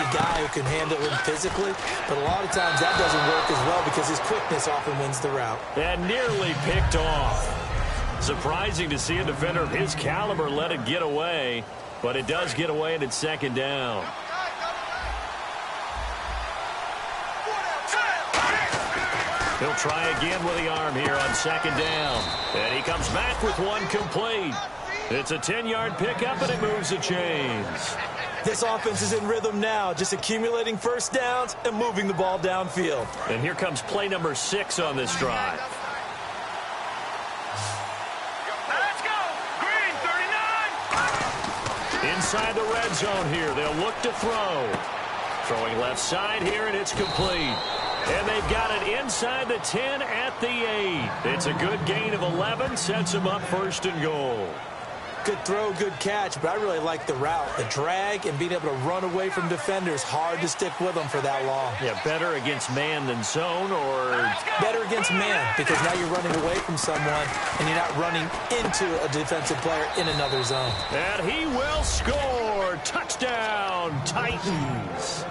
speedy guy who can handle him physically, but a lot of times that doesn't work as well because his quickness often wins the route. And nearly picked off. Surprising to see a defender of his caliber let it get away, but it does get away and it's second down. He'll try again with the arm here on second down. And he comes back with one complete. It's a 10-yard pickup, and it moves the chains. This offense is in rhythm now, just accumulating first downs and moving the ball downfield. And here comes play number 6 on this drive. Let's go! Green, 39! Inside the red zone here, they'll look to throw. Throwing left side here, and it's complete. And they've got it inside the 10 at the 8. It's a good gain of 11, sets them up first and goal. Good throw, good catch, but I really like the route. The drag and being able to run away from defenders, hard to stick with them for that long. Yeah, better against man than zone, or better against man, because now you're running away from someone and you're not running into a defensive player in another zone. And he will score. Touchdown, Titans.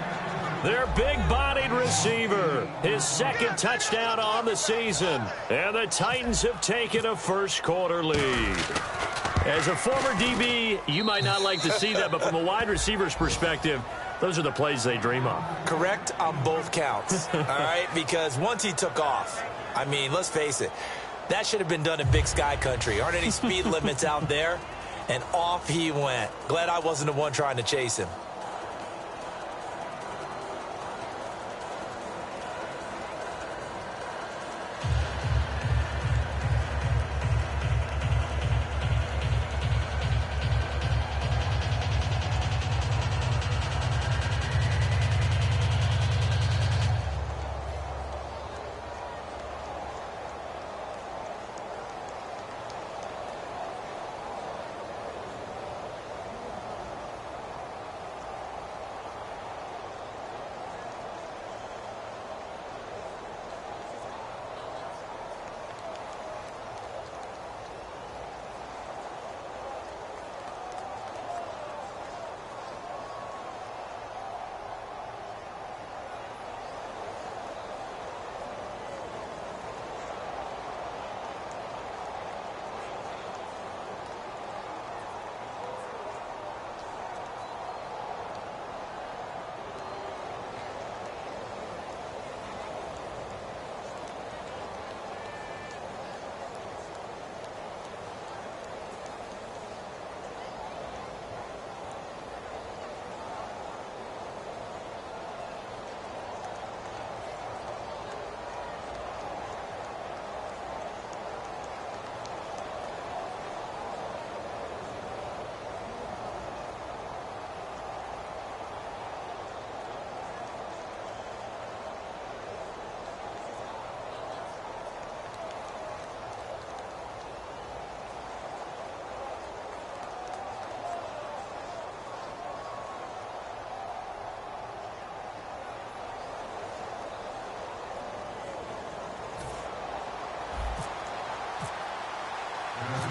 Their big-bodied receiver, his second touchdown on the season. And the Titans have taken a first-quarter lead. As a former DB, you might not like to see that, but from a wide receiver's perspective, those are the plays they dream of. Correct on both counts, all right? Because once he took off, I mean, let's face it, that should have been done in Big Sky Country. Aren't any speed limits out there? And off he went. Glad I wasn't the one trying to chase him.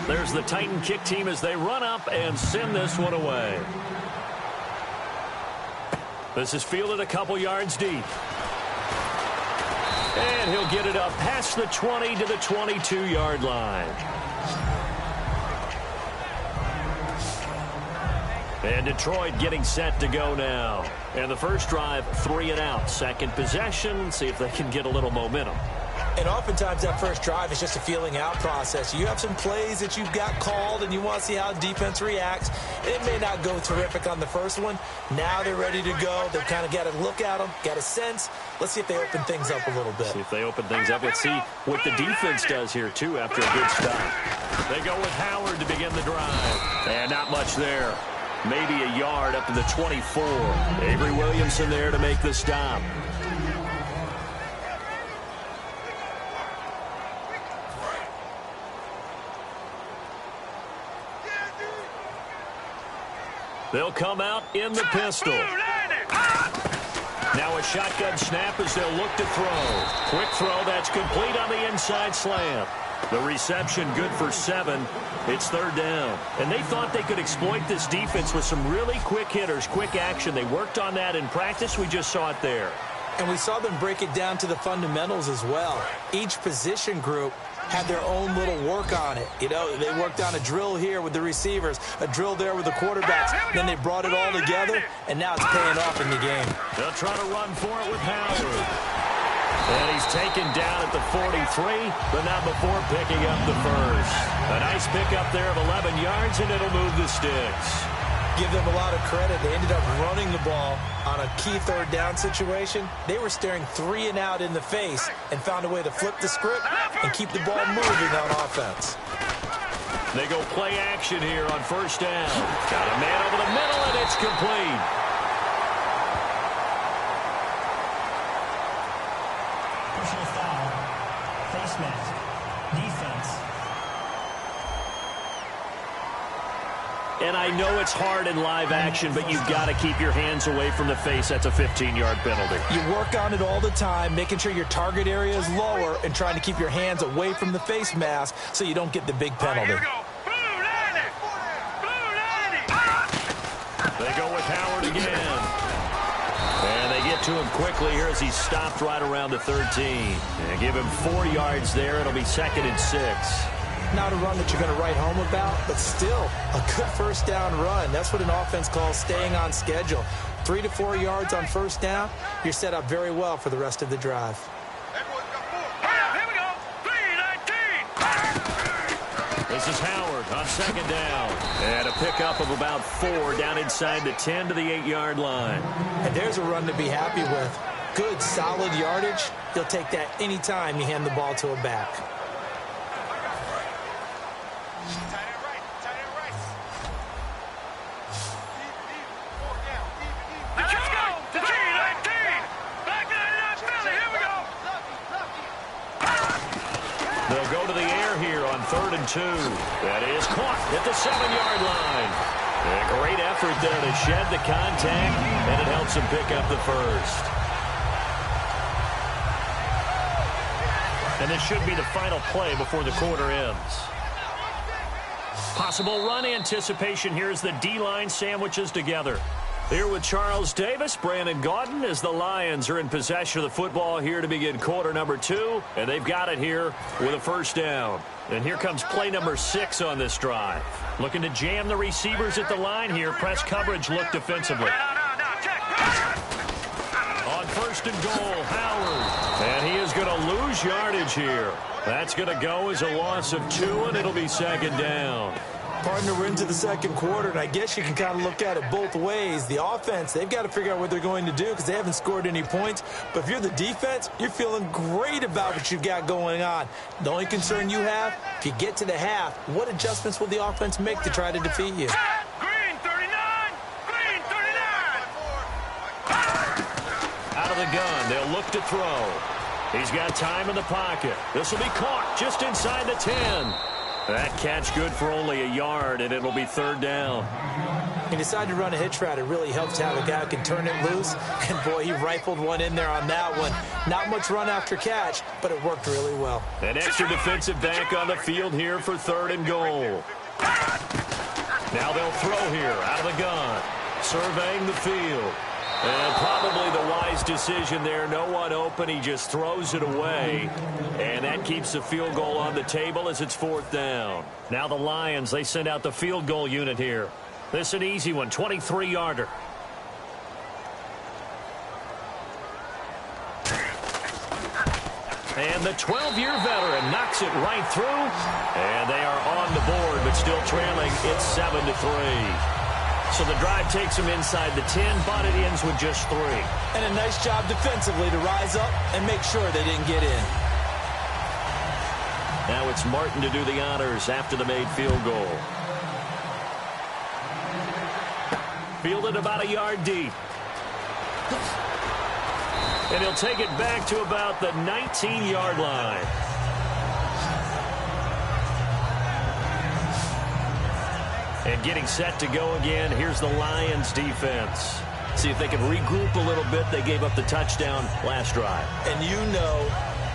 There's the Titan kick team as they run up and send this one away. This is fielded a couple yards deep. And he'll get it up past the 20 to the 22-yard line. And Detroit getting set to go now. And the first drive, 3 and out. Second possession, see if they can get a little momentum. And oftentimes that first drive is just a feeling out process. You have some plays that you've got called and you want to see how defense reacts. And it may not go terrific on the first one. Now they're ready to go. They've kind of got to look at them, got a sense. Let's see if they open things up a little bit. See if they open things up. Let's see what the defense does here, too, after a good stop. They go with Howard to begin the drive. And not much there. Maybe a yard up to the 24. Avery Williamson there to make the stop. They'll come out in the pistol. Now Now a shotgun snap as they'll look to throw. Quick throw, that's complete on the inside slant. The reception good for 7. It's third down. And they thought they could exploit this defense with some really quick hitters, quick action. They worked on that in practice. We just saw it there. And we saw them break it down to the fundamentals as well. Each position group had their own little work on it. You know, they worked on a drill here with the receivers, a drill there with the quarterbacks. Then they brought it all together, and now it's paying off in the game. They'll try to run for it with Howard. And he's taken down at the 43, but not before picking up the first. A nice pickup there of 11 yards, and it'll move the sticks. Give them a lot of credit. They ended up running the ball on a key third down situation. They were staring 3 and out in the face and found a way to flip the script and keep the ball moving on offense. They go play action here on first down. Got a man over the middle, and it's complete. Personal foul, face mask, defense. And I know it's hard in live action, but you've got to keep your hands away from the face. That's a 15-yard penalty. You work on it all the time, making sure your target area is lower and trying to keep your hands away from the face mask so you don't get the big penalty. Here we go. Blue 90. Blue 90. They go with Howard again. And they get to him quickly here as he's stopped right around the 13. And give him 4 yards there. It'll be 2nd and 6. Not a run that you're going to write home about, but still a good first down run. That's what an offense calls staying on schedule. 3 to 4 yards on first down, you're set up very well for the rest of the drive. Here we go. 3-19. This is Howard on 2nd down. And a pickup of about 4 down inside the 10 to the 8-yard line. And there's a run to be happy with. Good, solid yardage. You'll take that anytime you hand the ball to a back. They'll go to the air here on 3rd and 2. That is caught at the 7-yard line. A great effort there to shed the contact, and it helps him pick up the first. And this should be the final play before the quarter ends. Possible run anticipation here as the D-line sandwiches together. Here with Charles Davis, Brandon Gaudin, as the Lions are in possession of the football here to begin quarter number 2. And they've got it here with a first down. And here comes play number 6 on this drive. Looking to jam the receivers at the line here. Press coverage look defensively. On 1st and goal, Howard. And he is going to lose yardage here. That's going to go as a loss of 2, and it'll be 2nd down. Partner, we're into the second quarter, and I guess you can kind of look at it both ways. The offense, they've got to figure out what they're going to do because they haven't scored any points. But if you're the defense, you're feeling great about what you've got going on. The only concern you have, if you get to the half, what adjustments will the offense make to try to defeat you? Green 39. Green 39. Out of the gun, they'll look to throw. He's got time in the pocket. This will be caught just inside the 10. That catch good for only a yard, and it'll be 3rd down. He decided to run a hitch route. It really helps to have a guy who can turn it loose. And, boy, he rifled one in there on that one. Not much run after catch, but it worked really well. An extra defensive back on the field here for 3rd and goal. Now they'll throw here out of the gun. Surveying the field. And probably the wise decision there. No one open. He just throws it away. And that keeps the field goal on the table as it's 4th down. Now the Lions, they send out the field goal unit here. This is an easy one, 23-yarder. And the 12-year veteran knocks it right through. And they are on the board, but still trailing. It's 7-3. So the drive takes them inside the 10, but it ends with just 3. And a nice job defensively to rise up and make sure they didn't get in. Now it's Martin to do the honors after the made field goal. Fielded about a yard deep. And he'll take it back to about the 19-yard line. And getting set to go again, here's the Lions defense. See if they can regroup a little bit. They gave up the touchdown last drive. And you know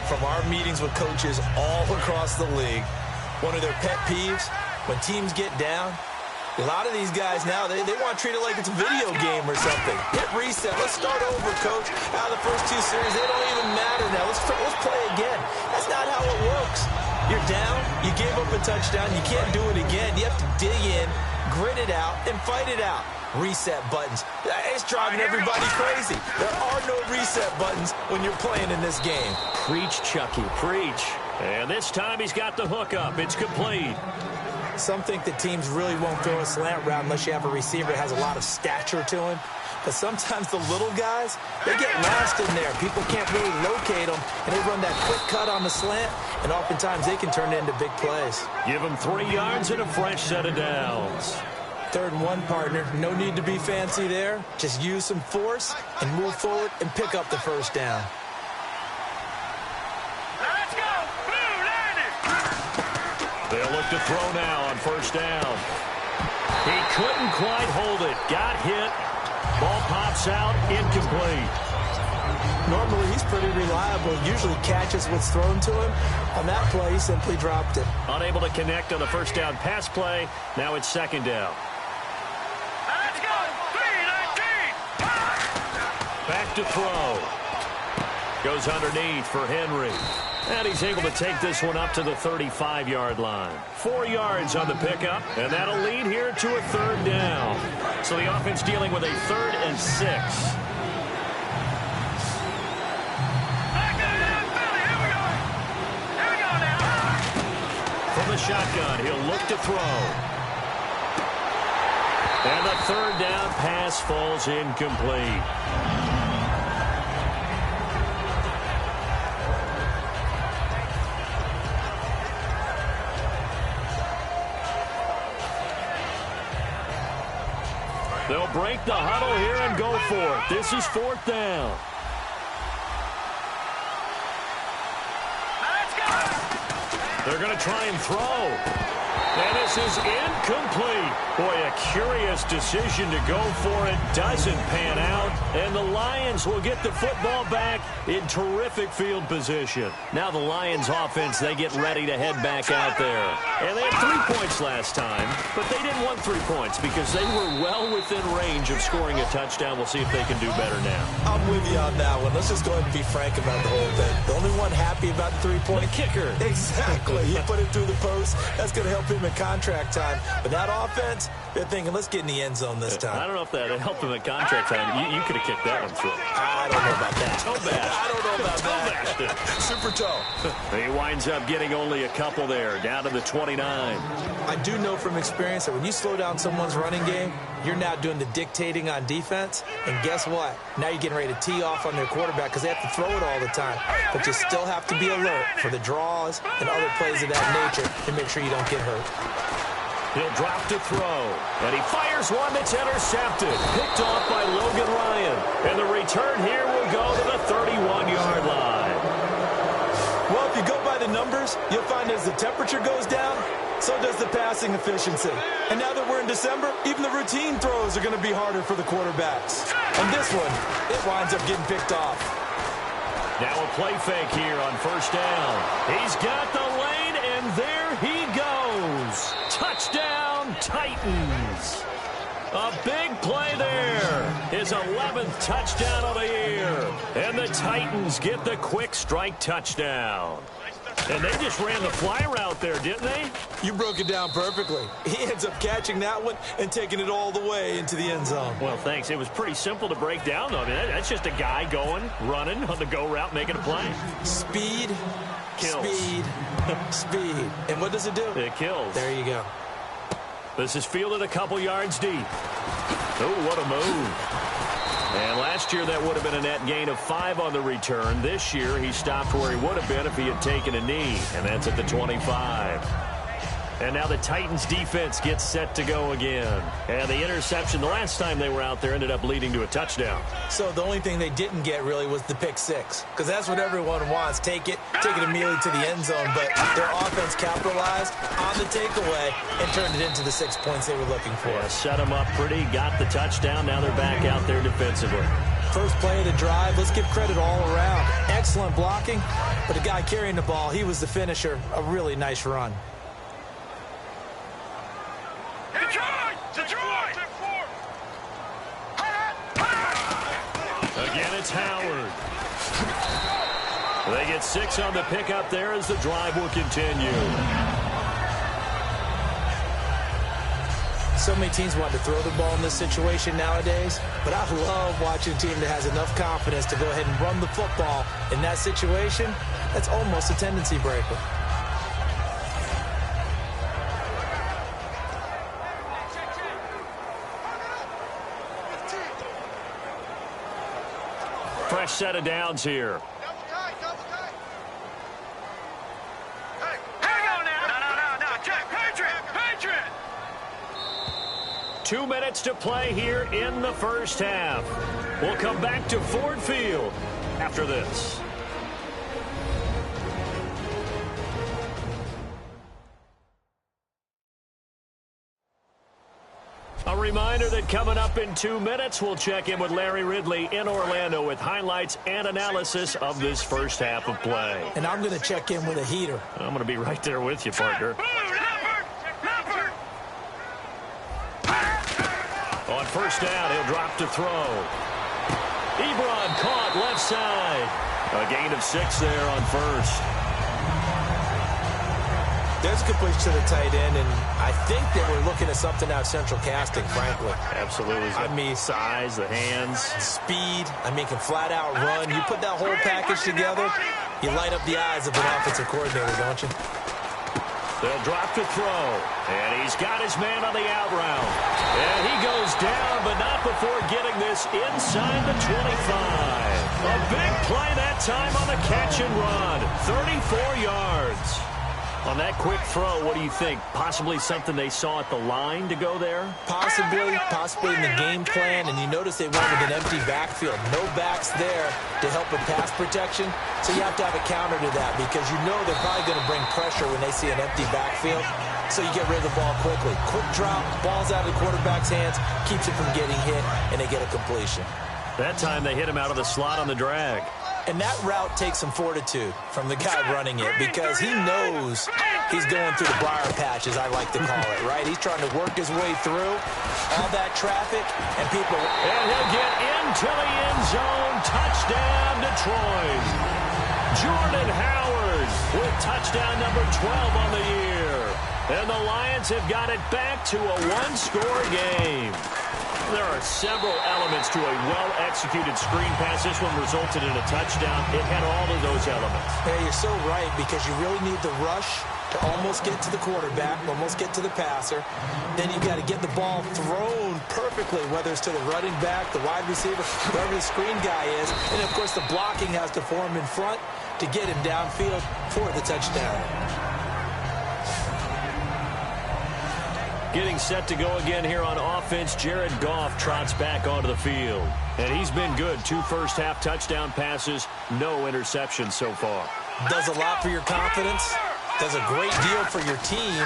from our meetings with coaches all across the league, one of their pet peeves, when teams get down, a lot of these guys now, they want to treat it like it's a video game or something. Hit reset. Let's start over, coach. Out of the first 2 series, they don't even matter now. Let's play again. That's not how it works. You're down. You gave up a touchdown. You can't do it again. You have to dig in, grit it out, and fight it out. Reset buttons. It's driving everybody crazy. There are no reset buttons when you're playing in this game. Preach, Chucky, preach. And this time he's got the hook up. It's complete. Some think that teams really won't throw a slant route unless you have a receiver that has a lot of stature to him. But sometimes the little guys, they get lost in there. People can't really locate them, and they run that quick cut on the slant, and oftentimes they can turn it into big plays. Give them 3 yards and a fresh set of downs. 3rd and 1, partner. No need to be fancy there. Just use some force and move forward and pick up the first down. Let's go. Blue landed. They'll look to throw now on first down. He couldn't quite hold it. Got hit. Ball pops out. Incomplete. Normally, he's pretty reliable. Usually catches what's thrown to him. On that play, he simply dropped it. Unable to connect on the first down pass play. Now it's 2nd down. Let's go. 3-19. Back to throw. Goes underneath for Henry. And he's able to take this one up to the 35-yard line. 4 yards on the pickup, and that'll lead here to a 3rd down. So the offense dealing with a 3rd and 6. From the shotgun, he'll look to throw. And the 3rd down pass falls incomplete. They'll break the huddle here and go for it. This is 4th down. Let's go. They're going to try and throw. And this is incomplete. Boy, a curious decision to go for it. Doesn't pan out. And the Lions will get the football back in terrific field position. Now the Lions offense, they get ready to head back out there. And they had 3 points last time, but they didn't want 3 points because they were well within range of scoring a touchdown. We'll see if they can do better now. I'm with you on that one. Let's just go ahead and be frank about the whole thing. The only one happy about the 3-point kicker. Exactly. He put it through the post. That's going to help him in contract time. But that offense, they're thinking, let's get in the end zone this time. I don't know if that helped him at contract time. You could have kicked that one through. I don't know about that. Toe bash. I don't know about that. Super toe. He winds up getting only a couple there, down to the 29. I do know from experience that when you slow down someone's running game, you're now doing the dictating on defense. And guess what? Now you're getting ready to tee off on their quarterback because they have to throw it all the time. But you still have to be alert for the draws and other plays of that nature to make sure you don't get hurt. He'll drop to throw. And he fires one that's intercepted. Picked off by Logan Ryan. And the return here will go to the 31-yard line. Well, if you go by the numbers, you'll find as the temperature goes down, so does the passing efficiency. And now that we're in December, even the routine throws are going to be harder for the quarterbacks. And this one, it winds up getting picked off. Now a play fake here on first down. He's got the lane, and there he goes. Touchdown, Titans. A big play there. His 11th touchdown of the year. And the Titans get the quick strike touchdown. And they just ran the fly route there, didn't they? You broke it down perfectly. He ends up catching that one and taking it all the way into the end zone. Well, thanks. It was pretty simple to break down, though. I mean, that's just a guy going, running on the go route, making a play. Speed, kills. Speed, speed. And what does it do? It kills. There you go. This is fielded a couple yards deep. Oh, what a move. And last year, that would have been a net gain of 5 on the return. This year, he stopped where he would have been if he had taken a knee, and that's at the 25. And now the Titans defense gets set to go again. And the interception the last time they were out there ended up leading to a touchdown. So the only thing they didn't get really was the pick six, because that's what everyone wants. Take it immediately to the end zone. But their offense capitalized on the takeaway and turned it into the 6 points they were looking for. Yeah, set them up pretty, got the touchdown. Now they're back out there defensively. First play of the drive, let's give credit all around. Excellent blocking, but the guy carrying the ball, he was the finisher. A really nice run. Again, it's Howard. They get 6 on the pickup there as the drive will continue. So many teams want to throw the ball in this situation nowadays, but I love watching a team that has enough confidence to go ahead and run the football in that situation. That's almost a tendency breaker. Fresh set of downs here. Double tight. Hey, hang on now. No. Check. Patriot. 2 minutes to play here in the first half. We'll come back to Ford Field after this. A reminder that coming up in 2 minutes, we'll check in with Larry Ridley in Orlando with highlights and analysis of this first half of play. And I'm going to check in with a heater. I'm going to be right there with you, partner. On first down, he'll drop to throw. Ebron caught left side. A gain of 6 there on first. There's a completion to the tight end, and I think that we're looking at something out of central casting, frankly. Absolutely. I mean, size, the hands. Speed. I mean, can flat out run. You put that whole package together, you light up the eyes of an offensive coordinator, don't you? They'll drop to throw, and he's got his man on the out route. And he goes down, but not before getting this inside the 25. A big play that time on the catch and run. 34 yards. On that quick throw, what do you think? Possibly something they saw at the line to go there? Possibly in the game plan, and you notice they went with an empty backfield. No backs there to help with pass protection, so you have to have a counter to that because you know they're probably going to bring pressure when they see an empty backfield, so you get rid of the ball quickly. Quick drop, ball's out of the quarterback's hands, keeps it from getting hit, and they get a completion. That time they hit him out of the slot on the drag. And that route takes some fortitude from the guy running it because he knows he's going through the briar patch, as I like to call it, right? He's trying to work his way through all that traffic and people. And he'll get into the end zone. Touchdown, Detroit. Jordan Howard with touchdown number 12 on the year. And the Lions have got it back to a one-score game. There are several elements to a well-executed screen pass. This one resulted in a touchdown. It had all of those elements. Yeah, you're so right because you really need the rush to almost get to the quarterback, almost get to the passer. Then you've got to get the ball thrown perfectly, whether it's to the running back, the wide receiver, wherever the screen guy is. And, of course, the blocking has to form in front to get him downfield for the touchdown. Getting set to go again here on offense, Jared Goff trots back onto the field. And he's been good. 2 first-half touchdown passes, no interceptions so far. Does a lot for your confidence, does a great deal for your team,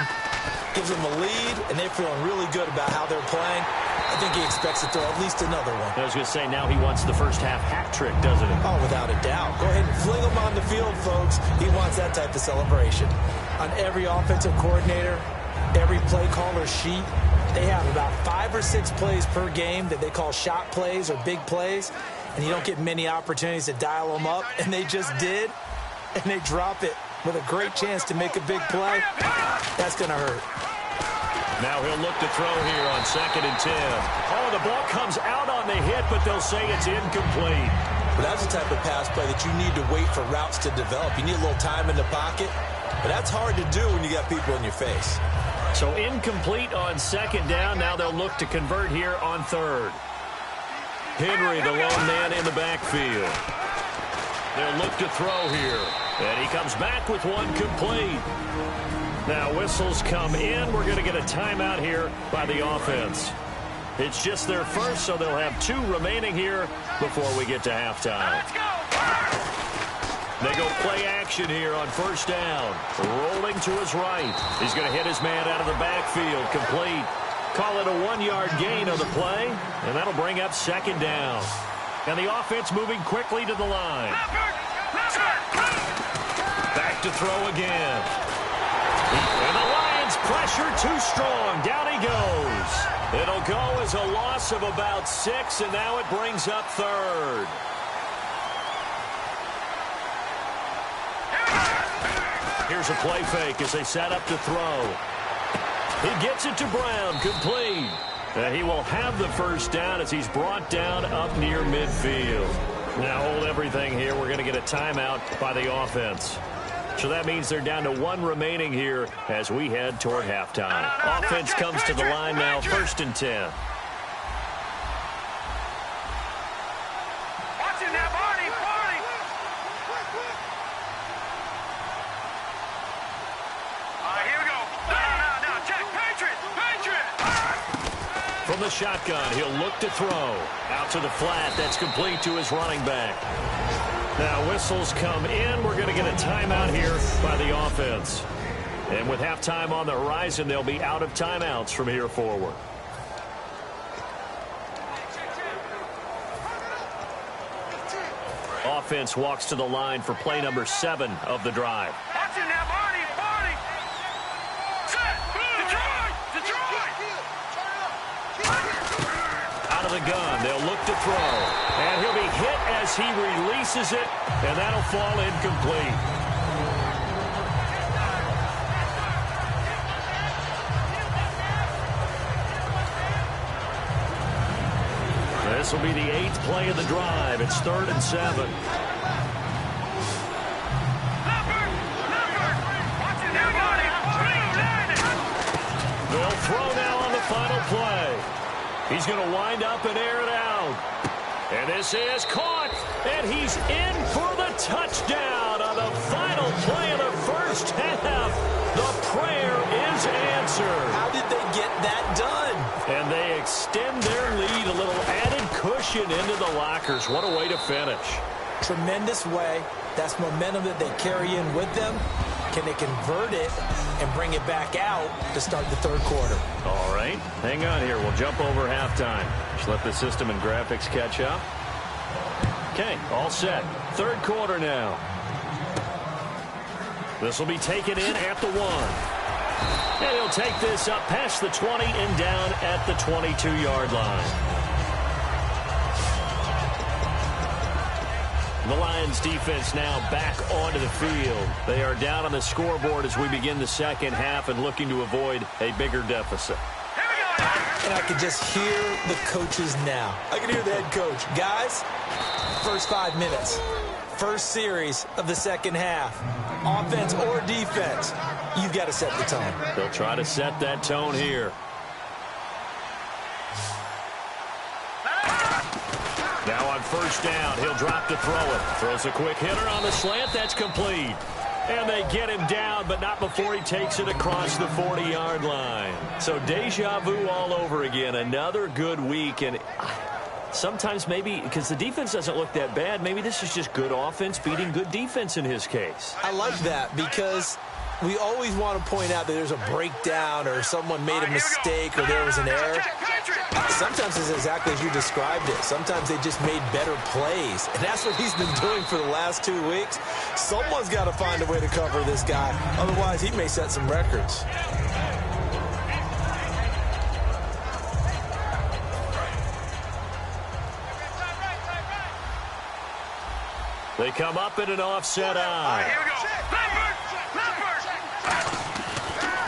gives them a lead, and they're feeling really good about how they're playing. I think he expects to throw at least another one. I was going to say, now he wants the first-half hat trick, doesn't he? Oh, without a doubt. Go ahead and fling him on the field, folks. He wants that type of celebration. On every offensive coordinator, every play caller sheet, they have about 5 or 6 plays per game that they call shot plays or big plays, and you don't get many opportunities to dial them up, and they just did, and they drop it with a great chance to make a big play. That's going to hurt. Now he'll look to throw here on 2nd and 10. Oh, the ball comes out on the hit, but they'll say it's incomplete. But that's the type of pass play that you need to wait for routes to develop. You need a little time in the pocket, but that's hard to do when you got people in your face. So incomplete on 2nd down. Now they'll look to convert here on 3rd. Henry, the lone man in the backfield. They'll look to throw here. And he comes back with one complete. Now whistles come in. We're going to get a timeout here by the offense. It's just their first, so they'll have 2 remaining here before we get to halftime. Let's go. They go play action here on first down. Rolling to his right. He's going to hit his man out of the backfield. Complete. Call it a 1-yard gain on the play, and that'll bring up second down. And the offense moving quickly to the line. Back to throw again. And the Lions pressure too strong. Down he goes. It'll go as a loss of about 6, and now it brings up third. Here's a play fake as they set up to throw. He gets it to Brown, complete. He will have the first down as he's brought down up near midfield. Now hold everything here. We're going to get a timeout by the offense. So that means they're down to 1 remaining here as we head toward halftime. Offense comes to the line now, 1st and 10. Watching that body, body. All right, here we go. No, check. Patriot. From the shotgun, he'll look to throw. Out to the flat. That's complete to his running back. Now whistles come in. We're going to get a timeout here by the offense. And with halftime on the horizon, they'll be out of timeouts from here forward. Offense walks to the line for play number 7 of the drive. Watching that body. Set. Detroit. Out of the gun, they'll look to throw. And he'll be hit as he releases it, and that'll fall incomplete. This will be the 8th play of the drive. It's 3rd and 7. They'll throw now on the final play. He's going to wind up and air it out. And this is caught, and he's in for the touchdown on the final play of the first half. The prayer is answered. How did they get that done? And they extend their lead, a little added cushion into the lockers. What a way to finish. Tremendous way. That's momentum that they carry in with them. Can they convert it and bring it back out to start the 3rd quarter? All right, hang on here. We'll jump over halftime. Just let the system and graphics catch up. Okay, all set. 3rd quarter now. This will be taken in at the 1. And he'll take this up past the 20 and down at the 22-yard line. The Lions defense now back onto the field. They are down on the scoreboard as we begin the second half and looking to avoid a bigger deficit. And I can just hear the coaches now. I can hear the head coach. Guys, first 5 minutes, first series of the second half, offense or defense, you've got to set the tone. They'll try to set that tone here. Now on first down, he'll drop to throw it. Throws a quick hitter on the slant. That's complete. And they get him down, but not before he takes it across the 40-yard line. So deja vu all over again. Another good week. And sometimes maybe, because the defense doesn't look that bad, maybe this is just good offense beating good defense in his case. I like that because we always want to point out that there's a breakdown or someone made a mistake or there was an error. Sometimes it's exactly as you described it. Sometimes they just made better plays. And that's what he's been doing for the last 2 weeks. Someone's got to find a way to cover this guy. Otherwise, he may set some records. They come up in an offset eye. Here we go.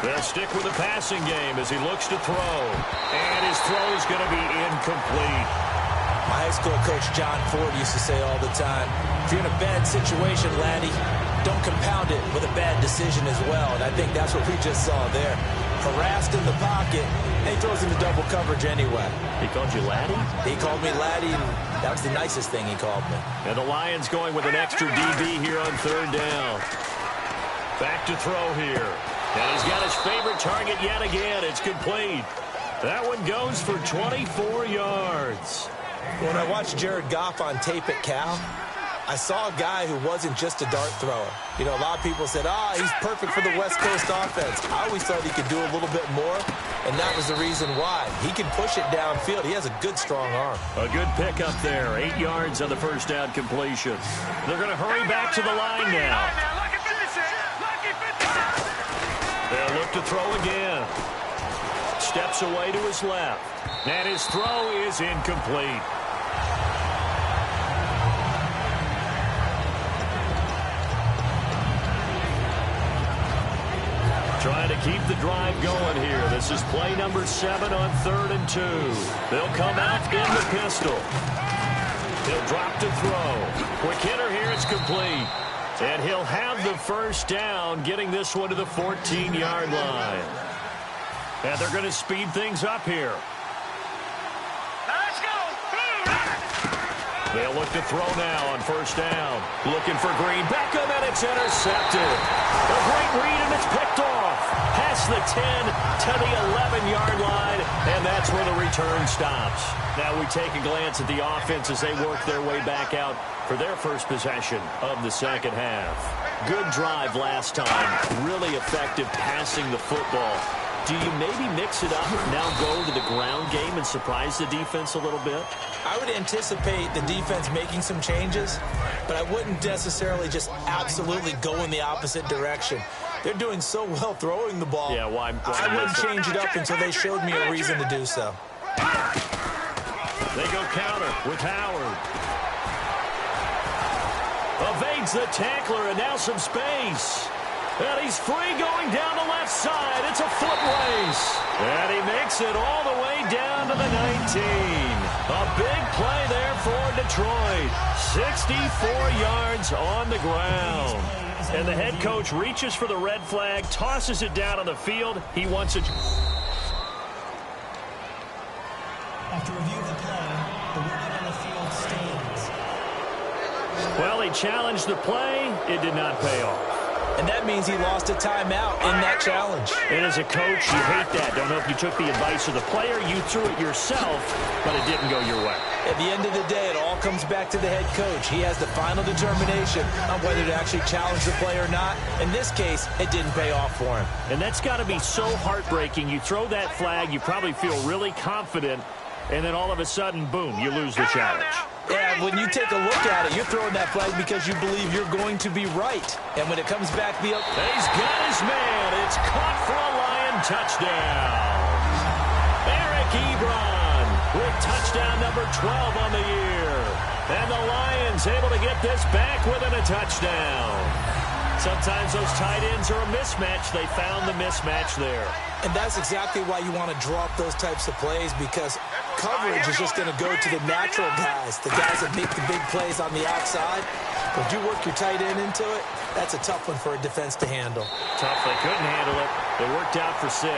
They'll stick with the passing game as he looks to throw. And his throw is going to be incomplete. My high school coach, John Ford, used to say all the time, if you're in a bad situation, laddie, don't compound it with a bad decision as well. And I think that's what we just saw there. Harassed in the pocket, and he throws into double coverage anyway. He called you laddie? He called me laddie, and that was the nicest thing he called me. And the Lions going with an extra DB here on third down. Back to throw here. And he's got his favorite target yet again. It's complete. That one goes for 24 yards. When I watched Jared Goff on tape at Cal, I saw a guy who wasn't just a dart thrower. You know, a lot of people said, he's perfect for the West Coast offense. I always thought he could do a little bit more, and that was the reason why. He can push it downfield. He has a good, strong arm. A good pick up there. 8 yards on the first down completion. They're going to hurry back to the line now. They'll look to throw again. Steps away to his left. And his throw is incomplete. Trying to keep the drive going here. This is play number 7 on 3rd and 2. They'll come out in the pistol. He'll drop to throw. Quick hitter here. It's complete. And he'll have the first down, getting this one to the 14-yard line. And they're going to speed things up here. Let's go. They'll look to throw now on first down. Looking for Green. Beckham, and it's intercepted. A great read, and it's picked off. Past the 10 to the 11-yard line, and that's where the return stops. Now we take a glance at the offense as they work their way back out for their first possession of the second half. Good drive last time. Really effective passing the football. Do you maybe mix it up, now go to the ground game and surprise the defense a little bit? I would anticipate the defense making some changes, but I wouldn't necessarily just absolutely go in the opposite direction. They're doing so well throwing the ball. Yeah, why I wouldn't change it up until they showed me a reason to do so. They go counter with Howard. Evades the tackler, and now some space. And he's free going down the left side. It's a foot race. And he makes it all the way down to the 19. A big play there for Detroit. 64 yards on the ground. And the head coach reaches for the red flag, tosses it down on the field. He wants it. After review of the play, the ruling on the field stands. Well, he challenged the play. It did not pay off. And that means he lost a timeout in that challenge. And as a coach, you hate that. Don't know if you took the advice of the player. You threw it yourself, but it didn't go your way. At the end of the day, it all comes back to the head coach. He has the final determination on whether to actually challenge the play or not. In this case, it didn't pay off for him. And that's got to be so heartbreaking. You throw that flag, you probably feel really confident, and then all of a sudden, boom, you lose the challenge. Yeah, when you take a look at it, you're throwing that flag because you believe you're going to be right. And when it comes back the other... He's got his man. It's caught for a Lion touchdown. Eric Ebron with touchdown number 12 on the year. And the Lions able to get this back within a touchdown. Sometimes those tight ends are a mismatch. They found the mismatch there. And that's exactly why you want to draw up those types of plays, because coverage is just going to go to the natural guys, the guys that make the big plays on the outside. But if you work your tight end into it, that's a tough one for a defense to handle. Tough. They couldn't handle it. They worked out for 6.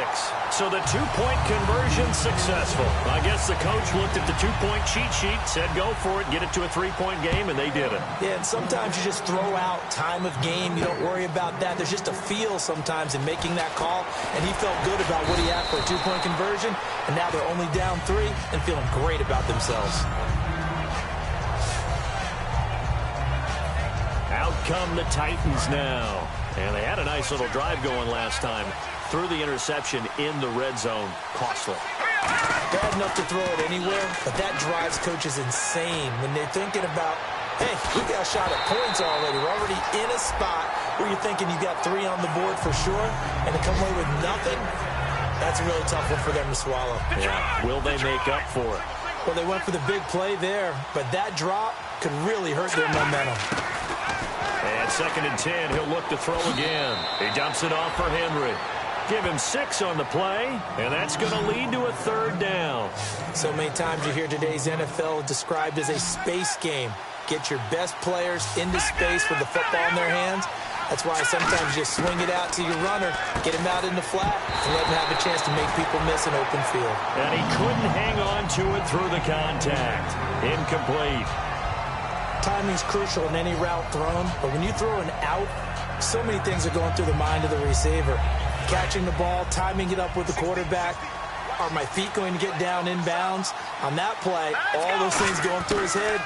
So the two-point conversion successful. I guess the coach looked at the two-point cheat sheet, said go for it, get it to a 3-point game, and they did it. Yeah, and sometimes you just throw out time of game. You don't worry about that. There's just a feel sometimes in making that call, and he felt good about what he had for a 2-point conversion, and now they're only down 3 and feeling great about themselves. Out come the Titans now. And they had a nice little drive going last time. Threw the interception in the red zone. Costly. Bad enough to throw it anywhere, but that drives coaches insane when they're thinking about, hey, we got a shot at points already. We're already in a spot where you're thinking you got 3 on the board for sure, and to come away with nothing, that's a really tough one for them to swallow. Yeah. Will they make up for it? Well, they went for the big play there, but that drop could really hurt their momentum. And 2nd and 10, he'll look to throw again. He dumps it off for Henry. Give him 6 on the play, and that's going to lead to a 3rd down. So many times you hear today's NFL described as a space game. Get your best players into space with the football in their hands. That's why sometimes you swing it out to your runner, get him out in the flat, and let him have a chance to make people miss an open field. And he couldn't hang on to it through the contact. Incomplete. Timing's crucial in any route thrown, but when you throw an out, so many things are going through the mind of the receiver. catching the ball, timing it up with the quarterback. Are my feet going to get down inbounds? On that play, all those things going through his head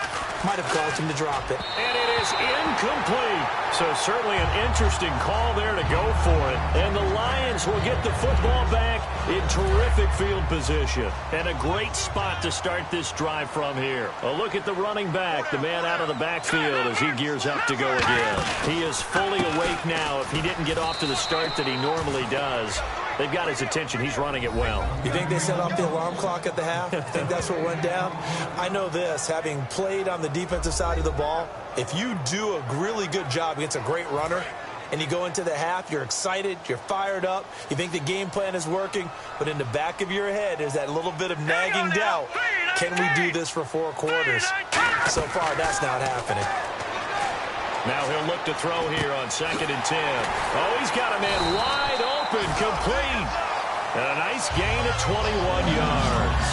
might have caused him to drop it. And it is incomplete. So certainly an interesting call there to go for it. And the Lions will get the football back in terrific field position. And a great spot to start this drive from here. A look at the running back, the man out of the backfield as he gears up to go again. He is fully awake now. If he didn't get off to the start that he normally does, they've got his attention. He's running it well. You think they set off the alarm clock at the half? You think that's what went down? I know this, having played on the defensive side of the ball, if you do a really good job against a great runner and you go into the half, you're excited, you're fired up, you think the game plan is working, but in the back of your head there's that little bit of nagging doubt. Can we do this for 4 quarters? So far, that's not happening. Now he'll look to throw here on 2nd and 10. Oh, he's got a man wide open, complete. And a nice gain of 21 yards.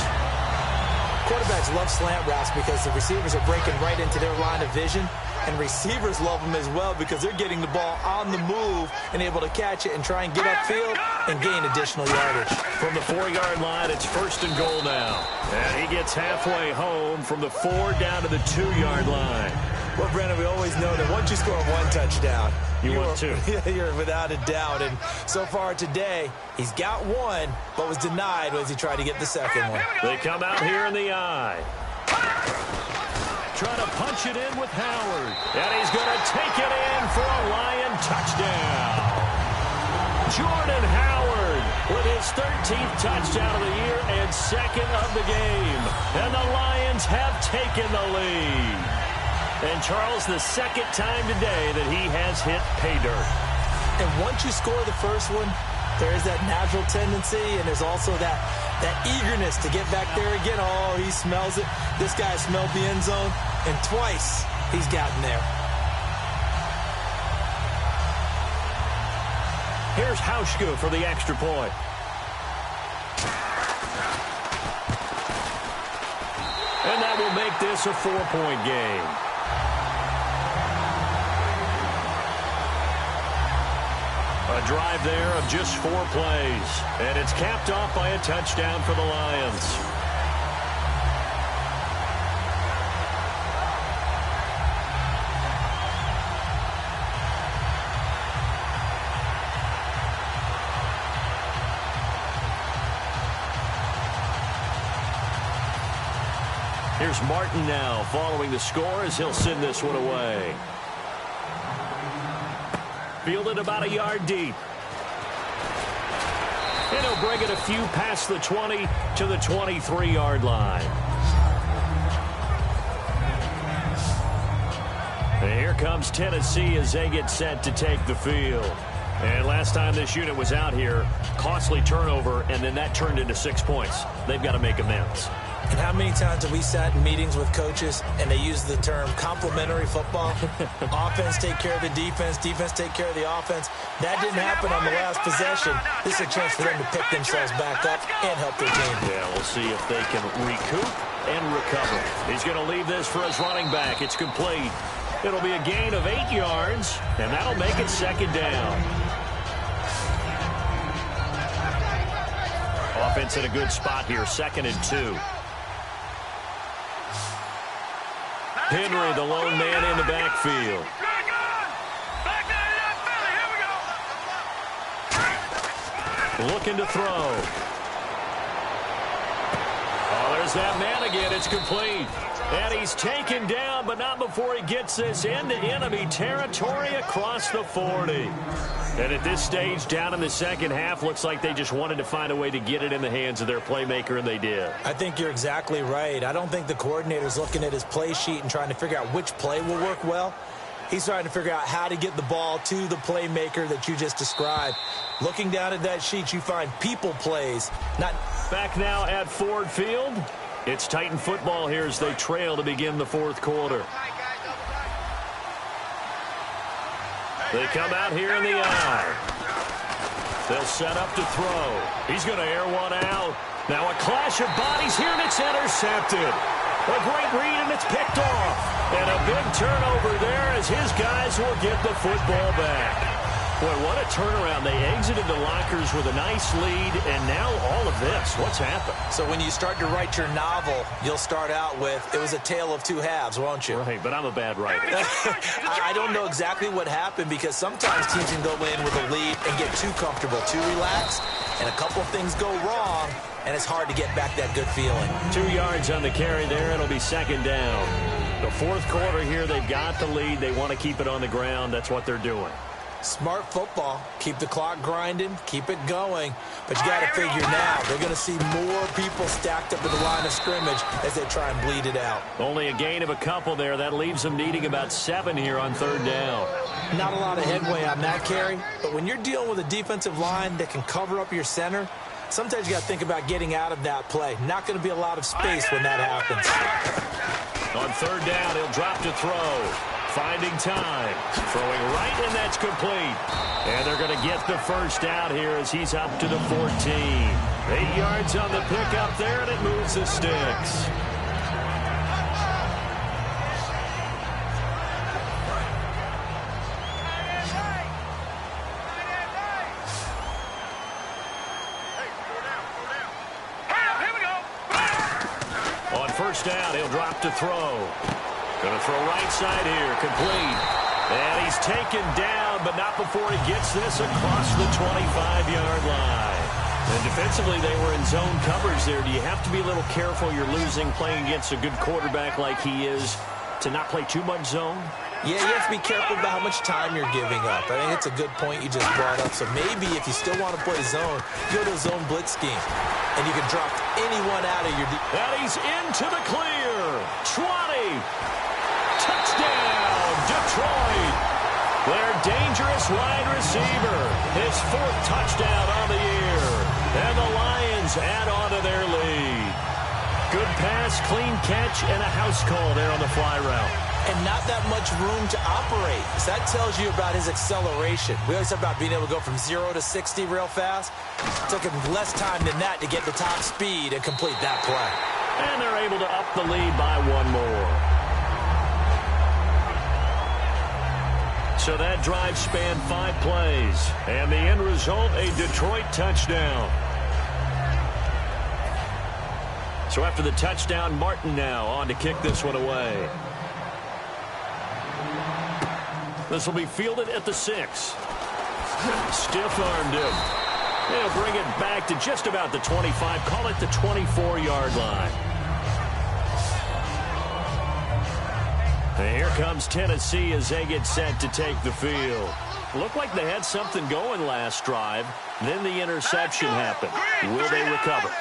Quarterbacks love slant routes because the receivers are breaking right into their line of vision, and receivers love them as well because they're getting the ball on the move and able to catch it and try and get upfield and gain additional yardage. From the 4-yard line, it's 1st and goal now. And he gets halfway home from the 4 down to the 2-yard line. Well, Brandon, we always know that once you score 1 touchdown, you're 2. You're without a doubt. And so far today, he's got 1, but was denied as he tried to get the 2nd one. They come out here in the eye. Trying to punch it in with Howard. And he's going to take it in for a Lion touchdown. Jordan Howard with his 13th touchdown of the year and 2nd of the game. And the Lions have taken the lead. And Charles, the 2nd time today that he has hit pay dirt. And once you score the first one, there's that natural tendency, and there's also that eagerness to get back there again. Oh, he smells it. This guy smelled the end zone, and twice he's gotten there. Here's Hauschka for the extra point. And that will make this a 4-point game. A drive there of just 4 plays. And it's capped off by a touchdown for the Lions. Here's Martin now following the score as he'll send this one away. Fielded about a yard deep. And he'll bring it a few past the 20 to the 23-yard line. And here comes Tennessee as they get set to take the field. And last time this unit was out here, costly turnover, and then that turned into 6 points. They've got to make amends. And how many times have we sat in meetings with coaches and they use the term complementary football? Offense take care of the defense, defense take care of the offense. That didn't happen on the last possession. This is a chance for them to pick themselves back up and help their team. Yeah, we'll see if they can recoup and recover. He's going to leave this for his running back. It's complete. It'll be a gain of 8 yards, and that'll make it 2nd down. Offense in a good spot here, 2nd and 2. Henry, the lone man in the backfield. Looking to throw. Oh, there's that man again. It's complete. And he's taken down, but not before he gets this into enemy territory across the 40. And at this stage, down in the 2nd half, looks like they just wanted to find a way to get it in the hands of their playmaker, and they did. I think you're exactly right. I don't think the coordinator's looking at his play sheet and trying to figure out which play will work well. He's trying to figure out how to get the ball to the playmaker that you just described. Looking down at that sheet, you find people plays. Not back now at Ford Field. It's Titan football here as they trail to begin the 4th quarter. They come out here in the eye. They'll set up to throw. He's going to air one out. Now a clash of bodies here, and it's intercepted. A great read, and it's picked off. And a big turnover there as his guys will get the football back. Boy, what a turnaround. They exited the lockers with a nice lead, and now all of this. What's happened? So when you start to write your novel, you'll start out with, it was a tale of two halves, won't you? Right, but I'm a bad writer. I don't know exactly what happened because sometimes teams can go in with a lead and get too comfortable, too relaxed, and a couple things go wrong, and it's hard to get back that good feeling. 2 yards on the carry there. It'll be second down. The fourth quarter here, they've got the lead. They want to keep it on the ground. That's what they're doing. Smart football. Keep the clock grinding. Keep it going. But you got to figure now, they're going to see more people stacked up at the line of scrimmage as they try and bleed it out. Only a gain of a couple there. That leaves them needing about 7 here on third down. Not a lot of headway on that carry, but when you're dealing with a defensive line that can cover up your center, sometimes you got to think about getting out of that play. Not going to be a lot of space when that happens. On third down, he'll drop to throw. Finding time. Throwing right, and that's complete. And they're going to get the first down here as he's up to the 14. 8 yards on the pickup there, and it moves the sticks. On first down, he'll drop to throw. Going to throw right side here, complete. And he's taken down, but not before he gets this across the 25-yard line. And defensively, they were in zone coverage there. Do you have to be a little careful? You're losing playing against a good quarterback like he is to not play too much zone? Yeah, you have to be careful about how much time you're giving up. I think it's a good point you just brought up. So maybe if you still want to play zone, go to a zone blitz scheme. And you can drop anyone out of your... And he's into the clear. 20. Touchdown, Detroit. Their dangerous wide receiver. His 4th touchdown on the year. And the Lions add on to their lead. Good pass, clean catch, and a house call there on the fly route. And not that much room to operate. So that tells you about his acceleration. We always talk about being able to go from 0 to 60 real fast. It took him less time than that to get the top speed and complete that play. And they're able to up the lead by 1 more. So that drive spanned 5 plays. And the end result, a Detroit touchdown. So after the touchdown, Martin now on to kick this one away. This will be fielded at the 6. Stiff-armed him. They'll bring it back to just about the 25. Call it the 24-yard line. And here comes Tennessee as they get set to take the field. Looked like they had something going last drive. Then the interception happened. Will they recover?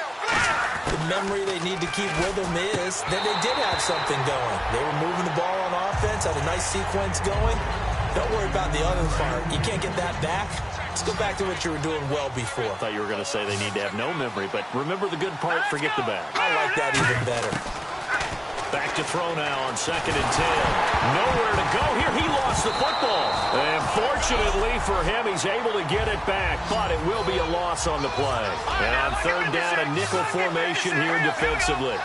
The memory they need to keep with them is that they did have something going. They were moving the ball on offense, had a nice sequence going. Don't worry about the other part. You can't get that back. Let's go back to what you were doing well before. I thought you were going to say they need to have no memory, but remember the good part, forget the bad. I like that even better. Back to throw now on 2nd and 10. Nowhere to go here. He lost the football. And fortunately for him, he's able to get it back, but it will be a loss on the play. And on third down, a nickel formation here defensively.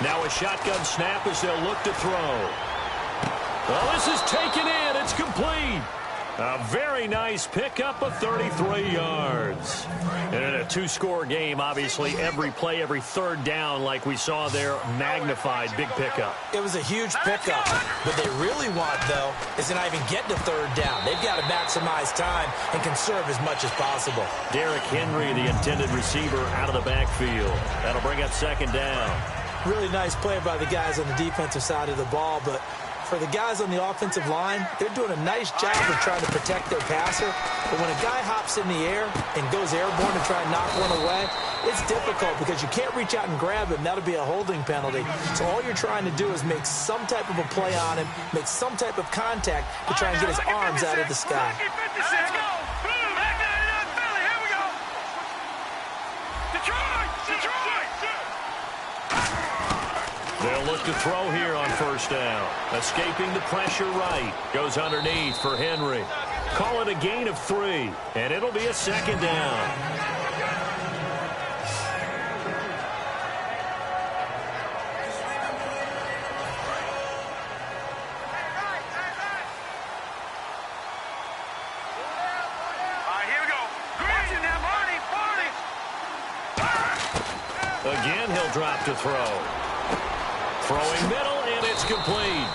Now a shotgun snap as they'll look to throw. Well, this is taken in. It's complete. A very nice pickup of 33 yards. And in a 2-score game, obviously, every play, every third down, like we saw there, magnified, big pickup. It was a huge pickup. What they really want, though, is to not even get to third down. They've got to maximize time and conserve as much as possible. Derrick Henry, the intended receiver, out of the backfield. That'll bring up 2nd down. Really nice play by the guys on the defensive side of the ball, but for the guys on the offensive line, they're doing a nice job of trying to protect their passer. But when a guy hops in the air and goes airborne to try and knock one away, it's difficult because you can't reach out and grab him. That'll be a holding penalty. So all you're trying to do is make some type of a play on him, make some type of contact to try and get his arms out of the sky. Let's go. Philly, here we go. Detroit. They'll look to throw here on first down. Escaping the pressure right. Goes underneath for Henry. Call it a gain of 3, and it'll be a 2nd down. drop to throw. Throwing middle, and it's complete.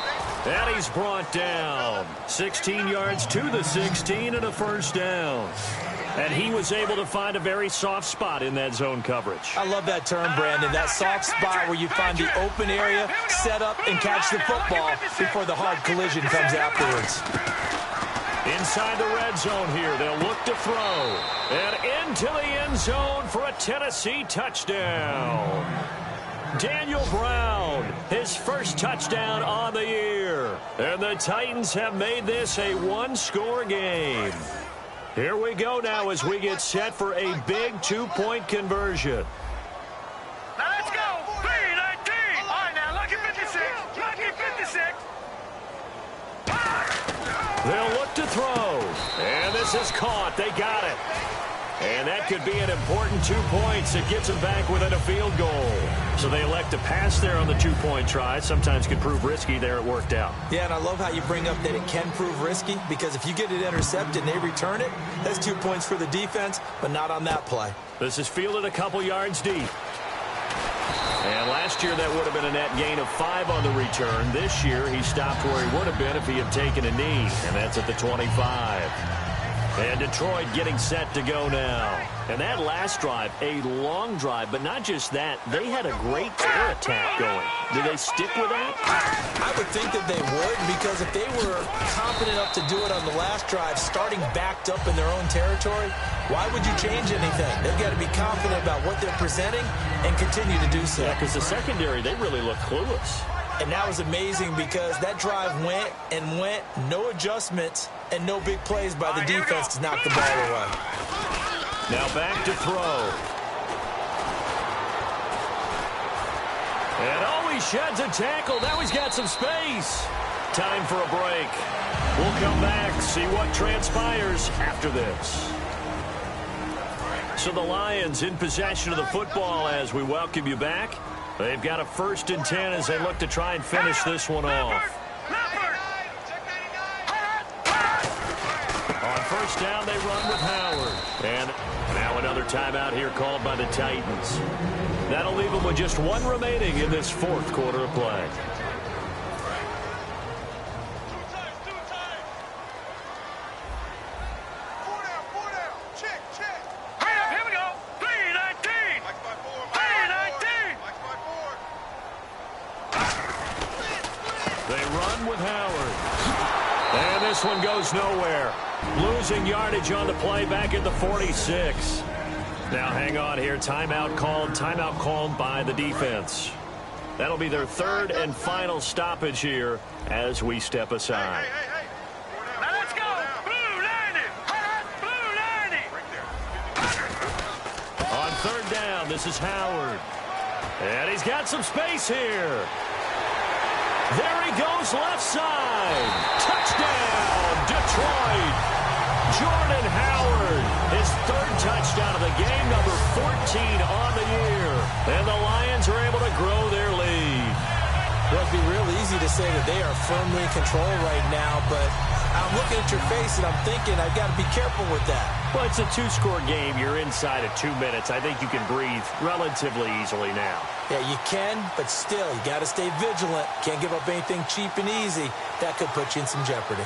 And he's brought down. 16 yards to the 16 and a first down. And he was able to find a very soft spot in that zone coverage. I love that term, Brandon. That soft spot where you find the open area, set up, and catch the football before the hard collision comes afterwards. Inside the red zone here, they'll look to throw. And into the end zone for a Tennessee touchdown. Daniel Brown, his first touchdown on the year. And the Titans have made this a one-score game. Here we go now as we get set for a big two-point conversion. Now let's go. 3-19. All right, now, lucky 56. Lucky 56. They'll look to throw. And this is caught. They got it. And that could be an important 2 points. It gets them back within a field goal. So they elect to pass there on the two-point try. Sometimes could prove risky. There it worked out. Yeah, and I love how you bring up that it can prove risky, because if you get it intercepted and they return it, that's 2 points for the defense, but not on that play. This is fielded a couple yards deep. And last year that would have been a net gain of 5 on the return. This year he stopped where he would have been if he had taken a knee, and that's at the 25. And Detroit getting set to go now. And that last drive, a long drive, but not just that. They had a great air attack going. Do they stick with that? I would think that they would, because if they were confident enough to do it on the last drive, starting backed up in their own territory, why would you change anything? They've got to be confident about what they're presenting and continue to do so. Yeah, because the secondary, they really look clueless. And that was amazing, because that drive went and went, no adjustments, and no big plays by the defense to knock the ball away. Now back to throw. And he sheds a tackle. Now he's got some space. Time for a break. We'll come back, see what transpires after this. So the Lions in possession of the football as we welcome you back. They've got a 1st and 10 as they look to try and finish this one off. On 1st down, they run with Howard. And now another timeout here called by the Titans. That'll leave them with just 1 remaining in this 4th quarter of play. This one goes nowhere. Losing yardage on the play back at the 46. Now hang on here. Timeout called by the defense. That'll be their 3rd and final stoppage here as we step aside. Now let's go. Blue 90. Blue 90. On 3rd down, this is Howard. And he's got some space here. There he goes, left side. Touchdown, Detroit. Jordan Howard, his 3rd touchdown of the game, number 14 on the year. And the Lions are able to grow their lead. Well, it'd be real easy to say that they are firmly in control right now, but I'm looking at your face and I'm thinking I've got to be careful with that. Well, it's a 2-score game. You're inside of 2 minutes. I think you can breathe relatively easily now. Yeah, you can, but still, you got to stay vigilant. Can't give up anything cheap and easy. That could put you in some jeopardy.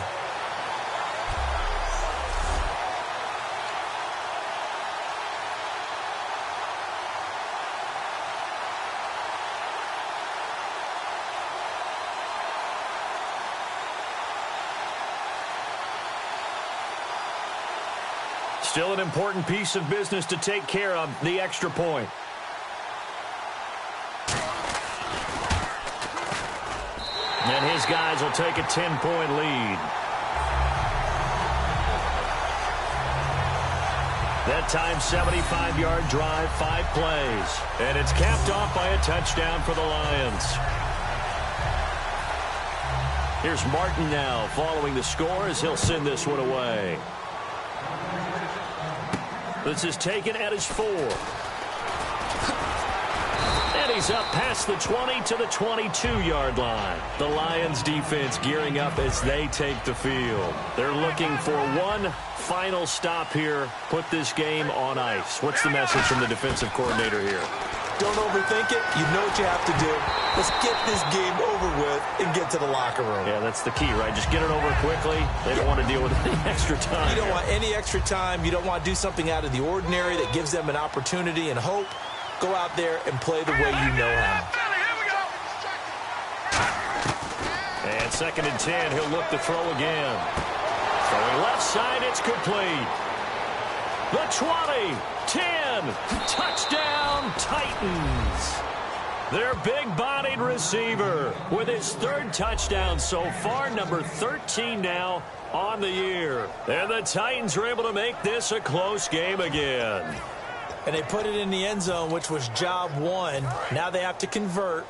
Still an important piece of business to take care of, the extra point. And his guys will take a 10-point lead. That time, 75-yard drive, 5 plays. And it's capped off by a touchdown for the Lions. Here's Martin now following the score as he'll send this one away. This is taken at his 4. And he's up past the 20 to the 22-yard line. The Lions defense gearing up as they take the field. They're looking for one final stop here, put this game on ice. What's the message from the defensive coordinator here? Don't overthink it. You know what you have to do. Let's get this game over with and get to the locker room. Yeah, that's the key, right? Just get it over quickly. They don't want to deal with any extra time. You don't want any extra time. You don't want to do something out of the ordinary that gives them an opportunity and hope. Go out there and play the way you know how. And 2nd and 10, he'll look to throw again. Throwing left side, it's complete. The 20, 10, touchdown Titans. Their big-bodied receiver with his 3rd touchdown so far, number 13 now on the year. And the Titans are able to make this a close game again. And they put it in the end zone, which was job 1. Now they have to convert,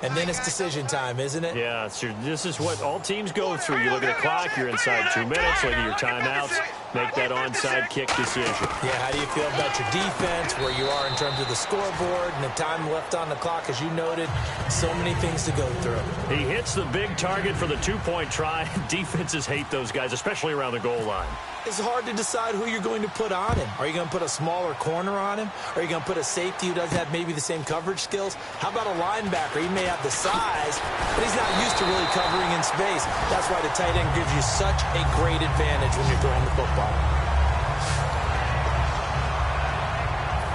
and then it's decision time, isn't it? Yeah, this is what all teams go through. You look at the clock, you're inside 2 minutes, look at your timeouts, make that onside kick decision. Yeah, how do you feel about your defense, where you are in terms of the scoreboard, and the time left on the clock, as you noted? So many things to go through. He hits the big target for the 2-point try. Defenses hate those guys, especially around the goal line. It's hard to decide who you're going to put on him. Are you going to put a smaller corner on him? Are you going to put a safety who doesn't have maybe the same coverage skills? How about a linebacker? He may have the size, but he's not used to really covering in space. That's why the tight end gives you such a great advantage when you're throwing the football.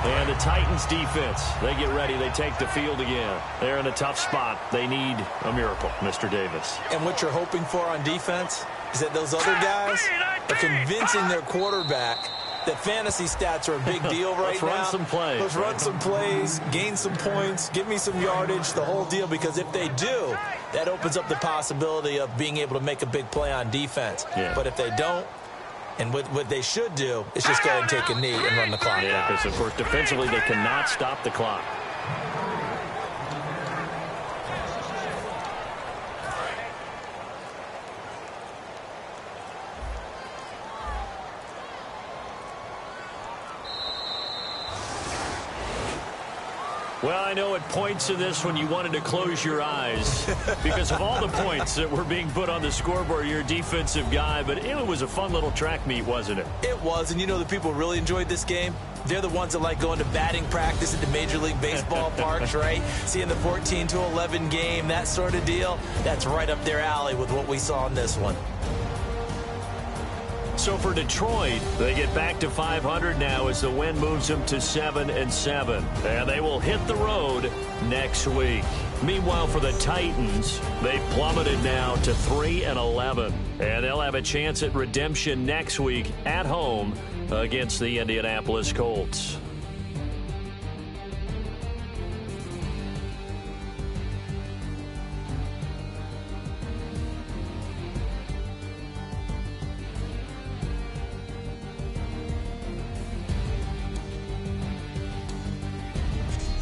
And the Titans defense, they get ready. They take the field again. They're in a tough spot. They need a miracle, Mr. Davis. And what you're hoping for on defense is that those other guys are convincing their quarterback that fantasy stats are a big deal right now. Let's run some plays. Let's run some plays, gain some points, give me some yardage, the whole deal. Because if they do, that opens up the possibility of being able to make a big play on defense. Yeah. But if they don't, and what they should do is just go ahead and take a knee and run the clock out. Because, of course, defensively, they cannot stop the clock. Well, I know at points in this one you wanted to close your eyes because of all the points that were being put on the scoreboard. You're a defensive guy, but it was a fun little track meet, wasn't it? It was, and you know the people who really enjoyed this game? They're the ones that like going to batting practice at the Major League Baseball parks, right? Seeing the 14-11 game, that sort of deal. That's right up their alley with what we saw in this one. So for Detroit, they get back to 500 now as the win moves them to 7-7. And they will hit the road next week. Meanwhile, for the Titans, they plummeted now to 3-11. And they'll have a chance at redemption next week at home against the Indianapolis Colts.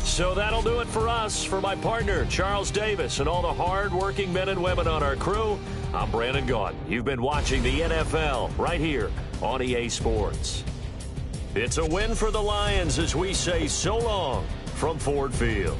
So that'll do it for us. For my partner, Charles Davis, and all the hard-working men and women on our crew, I'm Brandon Gaudin. You've been watching the NFL right here on EA Sports. It's a win for the Lions as we say so long from Ford Field.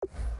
it.